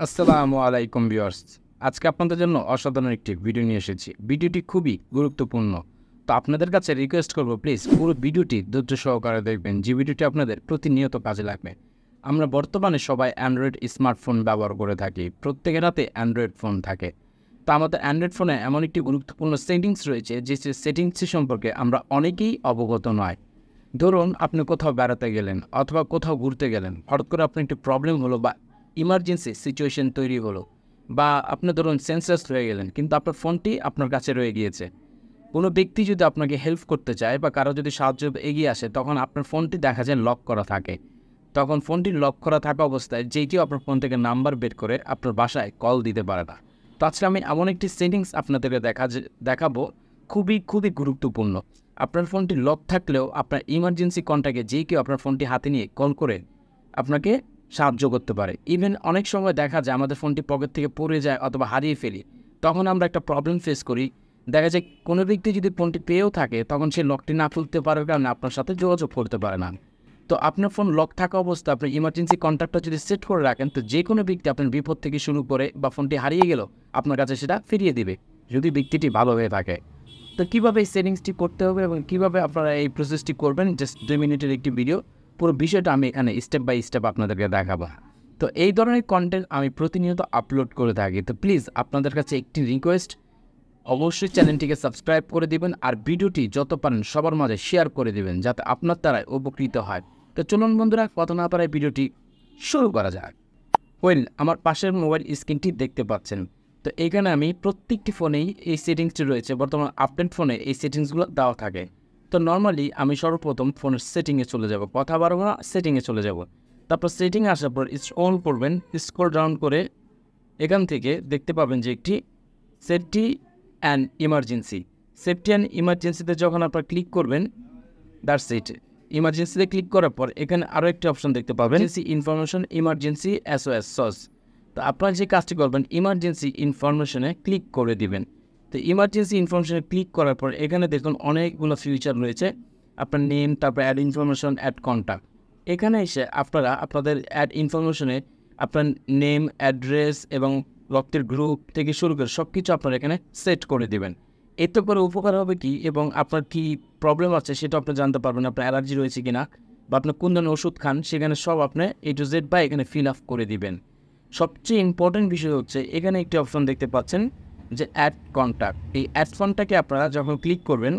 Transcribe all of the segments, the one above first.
আসসালামু আলাইকুম ভিউয়ার্স। আজকে আপনাদের জন্য অসাধারণ একটি ভিডিও নিয়ে এসেছি। ভিডিওটি খুবই গুরুত্বপূর্ণ। তো আপনাদের কাছে রিকোয়েস্ট করব প্লিজ পুরো ভিডিওটি ধৈর্য সহকারে দেখবেন, যে ভিডিওটি আপনাদের প্রতিনিয়ত কাজে লাগবে। আমরা বর্তমানে সবাই অ্যান্ড্রয়েড স্মার্টফোন ব্যবহার করে থাকি। প্রত্যেকের হাতে অ্যান্ড্রয়েড ফোন থাকে। তো আমাদের অ্যান্ড্রয়েড ফোনে এমন একটি গুরুত্বপূর্ণ সেটিংস রয়েছে, যে সেটিংস সম্পর্কে আমরা অনেকেই অবগত নয়। ধরুন আপনি কোথাও বেড়াতে গেলেন অথবা কোথাও ঘুরতে গেলেন, হঠাৎ করে আপনার একটি প্রবলেম হলো বা ইমার্জেন্সি সিচুয়েশন তৈরি হলো, বা আপনি ধরুন সেন্সলেস হয়ে গেলেন, কিন্তু আপনার ফোনটি আপনার কাছে রয়ে গিয়েছে। কোনো ব্যক্তি যদি আপনাকে হেল্প করতে চায় বা কারো যদি সাহায্য এগিয়ে আসে, তখন আপনার ফোনটি দেখা যায় লক করা থাকে। তখন ফোনটি লক করা থাকা অবস্থায় যেটিও আপনার ফোন থেকে নাম্বার বের করে আপনার বাসায় কল দিতে পারে না। তো আজকে আমি এমন একটি সেটিংস আপনাদেরকে দেখাবো, খুবই গুরুত্বপূর্ণ। আপনার ফোনটি লক থাকলেও আপনার ইমার্জেন্সি কন্ট্যাক্টে যে কেউ আপনার ফোনটি হাতে নিয়ে কল করে আপনাকে সাহায্য করতে পারে। ইভেন অনেক সময় দেখা যায় আমাদের ফোনটি পকেট থেকে পড়ে যায় অথবা হারিয়ে ফেলি, তখন আমরা একটা প্রবলেম ফেস করি। দেখা যায় কোনো ব্যক্তি যদি ফোনটি পেয়েও থাকে, তখন সে লকটি না খুলতে পারার কারণে আপনার সাথে যোগাযোগ করতে পারে না। তো আপনার ফোন লক থাকা অবস্থা আপনি ইমার্জেন্সি কন্ট্যাক্টটা যদি সেট করে রাখেন, তো যে কোনো ব্যক্তি আপনার বিপদ থেকে শুরু করে বা ফোনটি হারিয়ে গেল আপনার কাছে সেটা ফিরিয়ে দিবে, যদি ব্যক্তিটি ভালো হয়ে থাকে। তো কীভাবে এই সেটিংসটি করতে হবে এবং কীভাবে আপনারা এই প্রসেসটি করবেন, জাস্ট 2 মিনিটের একটি ভিডিও, পুরো বিষয়টা আমি এখানে স্টেপ বাই স্টেপ আপনাদেরকে দেখাবো। তো এই ধরনের কন্টেন্ট আমি প্রতিনিয়ত আপলোড করে থাকি। তো প্লিজ আপনাদের কাছে একটি রিকোয়েস্ট, অবশ্যই চ্যানেলটিকে সাবস্ক্রাইব করে দিবেন আর ভিডিওটি যত পারেন সবার মাঝে শেয়ার করে দিবেন, যাতে আপনার দ্বারাই উপকৃত হয়। তো চলুন বন্ধুরা, কথা না পারায় ভিডিওটি শুরু করা যাক। আমার পাশের মোবাইল স্ক্রিনটি দেখতে পাচ্ছেন। তো এখানে আমি প্রত্যেকটি ফোনেই এই সেটিংসটি রয়েছে। বর্তমান আপডেট ফোনে এই সেটিংসগুলো দেওয়া থাকে। তো নর্মালি আমি সর্বপ্রথম ফোনের সেটিংয়ে চলে যাব, কথা বাড়বো না, সেটিংয়ে চলে যাব। তারপর সেটিংয়ে আসার পর স্ক্রল করবেন, স্ক্রল ডাউন করে এখান থেকে দেখতে পাবেন যে একটি safety and emergency. Safety and ইমার্জেন্সিতে যখন আপনারা ক্লিক করবেন, দ্যাটস ইট। ইমার্জেন্সিতে ক্লিক করার পর এখানে আরও একটি অপশন দেখতে পাবেন, ইনফরমেশন ইমার্জেন্সি SOS সস। তো আপনারা যে কাজটি করবেন, ইমার্জেন্সি ইনফরমেশনে ক্লিক করে দিবেন। তো ইমার্জেন্সি ইনফরমেশনে ক্লিক করার পর এখানে দেখুন অনেকগুলো ফিচার রয়েছে। আপনার নেম, তারপর অ্যাড ইনফরমেশন, অ্যাড কন্ট্যাক্ট। এখানে এসে আপনারা আপনাদের অ্যাড ইনফরমেশনে আপনার নেম, অ্যাড্রেস এবং রক্তের গ্রুপ থেকে শুরু করে সব কিছু আপনারা এখানে সেট করে দিবেন। এতে করে উপকার হবে কি, এবং আপনার কি প্রবলেম আছে সেটা আপনি জানতে পারবেন, আপনার অ্যালার্জি রয়েছে কিনা বা আপনি কোন ধরনের ওষুধ খান, সেখানে সব আপনি A to Z বা এখানে ফিল আপ করে দিবেন। সবচেয়ে ইম্পর্টেন্ট বিষয় হচ্ছে এখানে একটি অপশন দেখতে পাচ্ছেন যে অ্যাড কন্ট্যাক্ট। এই অ্যাড ফোনটাকে আপনারা যখন ক্লিক করবেন,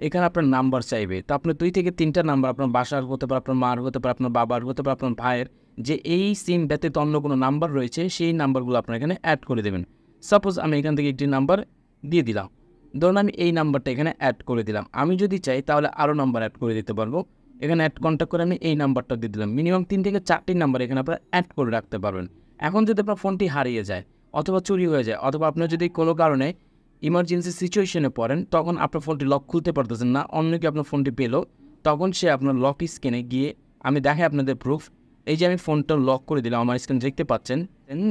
এখানে আপনার নাম্বার চাইবে। তো আপনার 2 থেকে 3টা নাম্বার, আপনার বাসার হতে পারে, আপনার মার হতে পারে, আপনার বাবার হতে পারে, আপনার ভাইয়ের, যে এই সিম ব্যতীত অন্য কোনো নাম্বার রয়েছে সেই নাম্বারগুলো আপনার এখানে অ্যাড করে দেবেন। সাপোজ আমি এখান থেকে একটি নাম্বার দিয়ে দিলাম, ধরুন আমি এই নাম্বারটা এখানে অ্যাড করে দিলাম। আমি যদি চাই তাহলে আরও নাম্বার অ্যাড করে দিতে পারবো। এখানে অ্যাড কন্ট্যাক্ট করে আমি এই নাম্বারটা দিয়ে দিলাম। মিনিমাম 3 থেকে 4টি নাম্বার এখানে আপনারা অ্যাড করে রাখতে পারবেন। এখন যদি আপনার ফোনটি হারিয়ে যায় অথবা চুরি হয়ে যায়, অথবা আপনার যদি কোনো কারণে ইমার্জেন্সি সিচুয়েশনে পড়েন, তখন আপনার ফোনটি লক খুলতে পারতেছেন না, অন্য কেউ আপনার ফোনটি পেলো, তখন সে আপনার লক স্ক্রিনে গিয়ে, আমি দেখাই আপনাদের প্রুফ। এই যে আমি ফোনটা লক করে দিলাম, আমার স্ক্রিন দেখতে পাচ্ছেন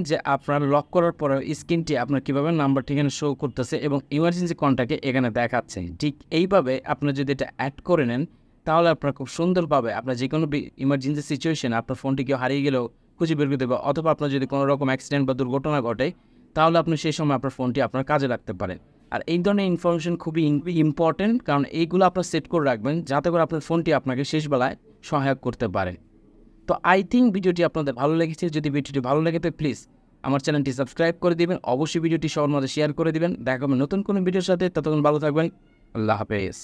যে আপনার লক করার পরে স্ক্রিনটি আপনার কীভাবে নাম্বারটি এখানে শো করতেছে এবং ইমার্জেন্সি কন্ট্যাক্টে এখানে দেখাচ্ছে। ঠিক এইভাবে আপনার যদি এটা অ্যাড করে নেন, তাহলে আপনার খুব সুন্দরভাবে আপনার যে কোনো ইমার্জেন্সি সিচুয়েশনে আপনার ফোনটি কেউ হারিয়ে গেলেও খুঁজে বের করে দেবে, অথবা আপনার যদি কোনো রকম অ্যাক্সিডেন্ট বা দুর্ঘটনা ঘটে, তাহলে আপনি সেই সময় আপনার ফোনটি আপনার কাজে লাগতে পারেন। আর এই ধরনের ইনফরমেশন খুবই ইম্পর্টেন্ট, কারণ এইগুলো আপনার সেট করে রাখবেন যাতে করে আপনার ফোনটি আপনাকে শেষবেলায় সহায়ক করতে পারে। তো আই থিঙ্ক ভিডিওটি আপনাদের ভালো লেগেছে। যদি ভিডিওটি ভালো লাগে তো প্লিজ আমার চ্যানেলটি সাবস্ক্রাইব করে দিবেন, অবশ্যই ভিডিওটি সবার মধ্যে শেয়ার করে দিবেন। দেখা হবে নতুন কোনো ভিডিওর সাথে, ততক্ষণ ভালো থাকবেন। আল্লাহ হাফেজ।